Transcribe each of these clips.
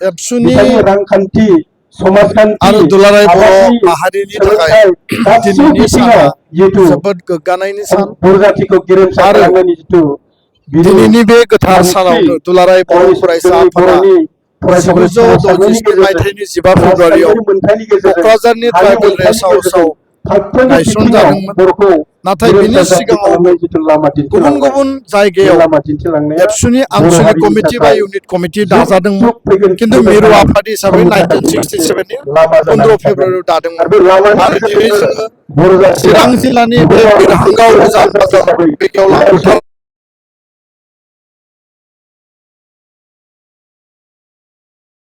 एबसुनि आरो दुलाराय बर' माहारिनि थाखाय दिनैनि साना जोबोद गोग्गानायनि सान आरो दिनैनि बे गोथार सानाव दुलाराय बर' फरायसा आफादा 1967 मायथाइनि 15 फेब्रुवारियाव क'क्राझारनि ट्राइबेल रेस्ट हाउसआव गायसनजादोंमोन। नाथाय बिनि सिगाङाव गुबुन गुबुन जायगायाव एबसुनि आनसलिक कमिटि बा इउनिट कमिटि दाजादोंमोन, किन्तु मिरु आफाद हिसाबै 1967 नि 15 फेब्रुवारियाव दादोंमोन। आरो दिनै जोङो चिरां जिल्लानि बे बिरहांगाव गोजान बाजार बे गेवलां फोथार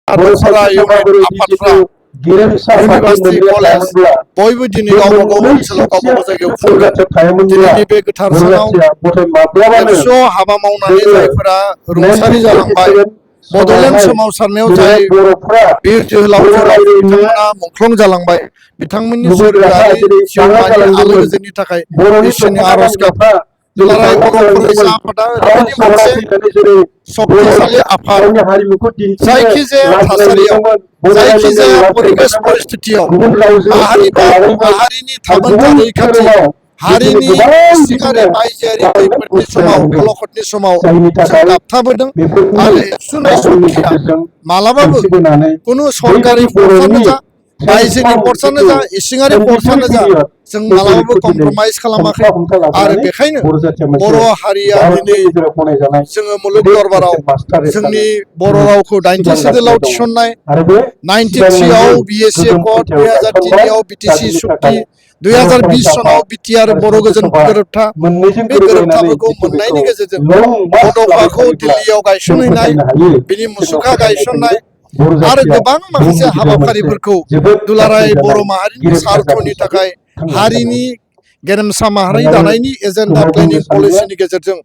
आफादफोरा इउनिभार्सिटि कलेज बयबो दिनै गावबा गाव ओनसोलाव गावबा गाव जायगायाव खुंदों। दिनैनि बे गोथार सानाव एबसुआव हाबा मावनानै जायफोरा रुंसारि जालांबाय, बड'लेण्ड सोमावसारनायाव जाय बिर जोहोलावफोरा बिथांमोना मुंख्लं जालांबाय, बिथांमोननि सोरगोआरि जिउमानि आलो गोजोननि थाखाय इसोरनि आरज गाबो। दुलाराय बर' फरायसा आफादा ओरैबायदि मोनसे शक्तिशाली आफाद, जायखिजाया थासारियाव जायखिजाया परिबेश परिस्थितियाव माहारिनि थामोनथा रैखाथि, हारिनि इसिङारि बायजोआरि खैफोदनि समाव अलखदनि समाव जों गाबथाबोदों। आरो एबसुनि शक्तिया मालाबाबो कुनु सरकारि फर्सआनो जा, बायजोनि फर्सआनो जा, इसिङारि फर्सआनो जा, जों मालाबाबो कमप्रमाइज खालामाखै। आरो बेखायनो बर' हारिया दिनै जोङो मुलुग दरबाराव जोंनि बर' रावखौ 90 सिडुलाव थिसननाय, 93 आव BSc कड, 2003 आव BTC सुक्ति, 2020 सनाव बिटिआर बर' गोजोन गोरोबथा, बे गोरोबथाफोरखौ मोननायनि गेजेरजों बड'फाखौ दिल्लीयाव गायसनहैनाय, बिनि मुसुखा गायसननाय आरो गोबां माखासे हाबाफारिफोरखौ दुलाराय बर' माहारिनि सार्थनि थाखाय हारिनि गेरेमसा माहारि दानायनि एजेन्डा प्लेनिं पलिसिनि गेजेरजों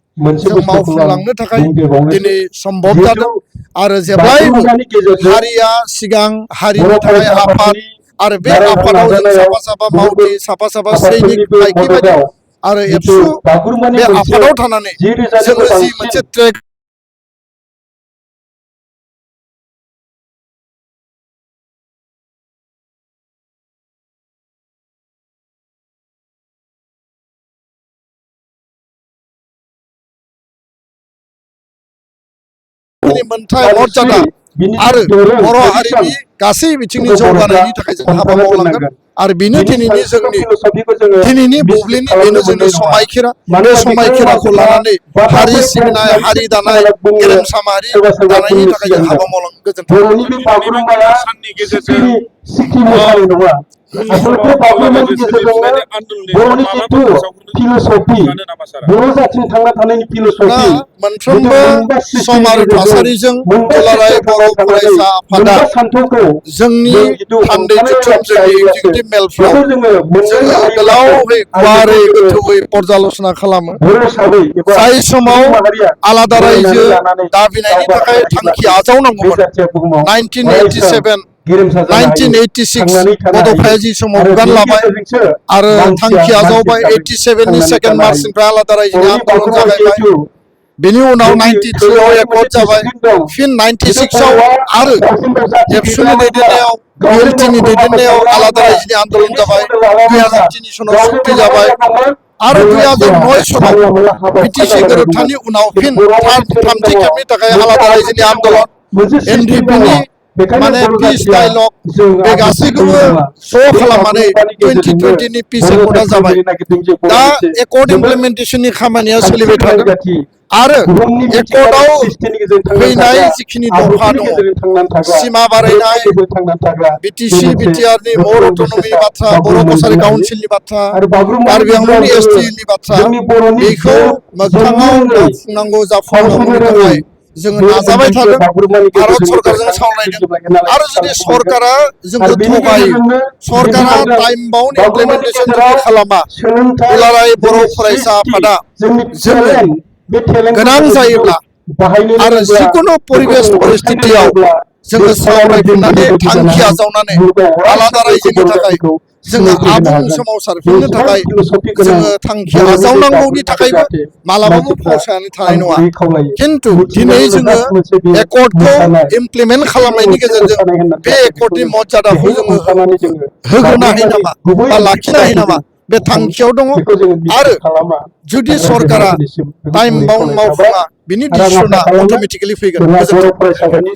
जों मावफुंलांनो थाखाय दिनै सम्भब जादों। आरो जेब्लायबो हारिया सिगां, हारिनि थाखाय आफाद, आरो बे आफादाव जों साफा साफा मावथि, साफा साफा सैनिक बायदि बायदि। आरो एबसु बे आफादाव थानानै जोङो जि मोनसे ट्रेक मोनथाय मर्यादा आरो बर' हारिनि गासै बिथिंनि जौगानायनि थाखाय जों हाबा मावलांगोन। आरो बेनो दिनैनि जोंनि दिनैनि बुब्लिनि बेनो जोंनि समायखिरा। बे समायखिराखौ लानानै हारि सिबिनाय, हारि दानाय, गेरेमसा माहारि दानायनि थाखाय जों हाबा मावलांगोन। गोजोन्थों। साननि गेजेरजों आसलथे बागुरुम्बानि गेजेरजोंनो बर'नि जिथु फिलसफि, बर' जाथिनि थांना थानायनि फिलसफि, मोनफ्रोमबो सम आरो थासारिजों दुलाराय बर' फरायसा आफादा जोंनि थान्दै जथुम, जोंनि एगजिकिउटिभ मेलफ्राव जोङो गोलावै गुवारै गोथौयै पर्यालोचना खालामो। जाय समाव आलादा रायजो दाबिनायनि थाखाय थांखि आजावनांगौमोन 1987, 1986 बड'फाया जि समाव बिबान लाबाय आरो थांखि आजावबाय, 87 नि 2 मार्चनिफ्राय आलादा रायजोनि आन्दलन जागायबाय। बेनि उनाव 93 आव एकर्ड जाबाय, फिन 96 आव आरो एबसुनि दैदेननायाव, बिएलटिनि दैदेननायाव आलादा रायजोनि आन्दलन जाबाय, 2003 सनाव सुक्ति जाबाय आरो 2009 सनाव बिटिसि गोरोबथानि उनाव फिन थामथि खेबनि थाखाय आलादा रायजोनि आन्दलन, एनडिपिनि माने पिस डायलग, बे गासैखौबो ज' खालामनानै 2020 नि पिस एकर्डआ जाबाय। दा एकर्ड इमप्लिमेन्टेसननि खामानिया सोलिबाय थादों आरो एकर्डआव फैनाय जिखिनि दफा दङ, सिमा बारायनाय, बिटिसि बिटिआरनि मर अट'नमिनि बाथ्रा, बर' कसारि काउन्सिलनि बाथ्रा, कार्बि आंलंनि एसटिनि बाथ्रा, बेखौ मोगथाङाव मावफुंनांगौ, जाफुंनांगौनि थाखाय जोङो नाजाबाय थादों, भारत सरकारजों सावरायदों। आरो जुदि सरकारा जोंखौ थगायो, सरकारा टाइम बाउन्ड इमप्लिमेन्टेसन जुदि खालामा, दुलाराय बर' फरायसा आफादा जोङो गोनां जायोब्ला आरो जिकुनु परिबेश परिस्थितियाव जोङो सावरायफिननानै थांखि आजावनानै आलादा रायजोनि थाखाय जोङो आबुं सोमावसारफिननो थाखाय जोङो थांखि आजावनांगौनि थाखायबो मालाबाबो फावसायनानै थानाय नङा खिन्थु दिनै जोङो एकर्डखौ इमप्लिमेन्ट खालामनायनि गेजेरजों बे एकर्डनि मर्यादाखौ जोङो होहोनो हायो नामा बा लाखिनो हायो नामा बे थांखियाव दङ आरो जुदि सरकारा टाइम बाउन्ड मावफुङा बिनि डिसिसना अट'मेटिकेलि फैगोन गोजोन्थों।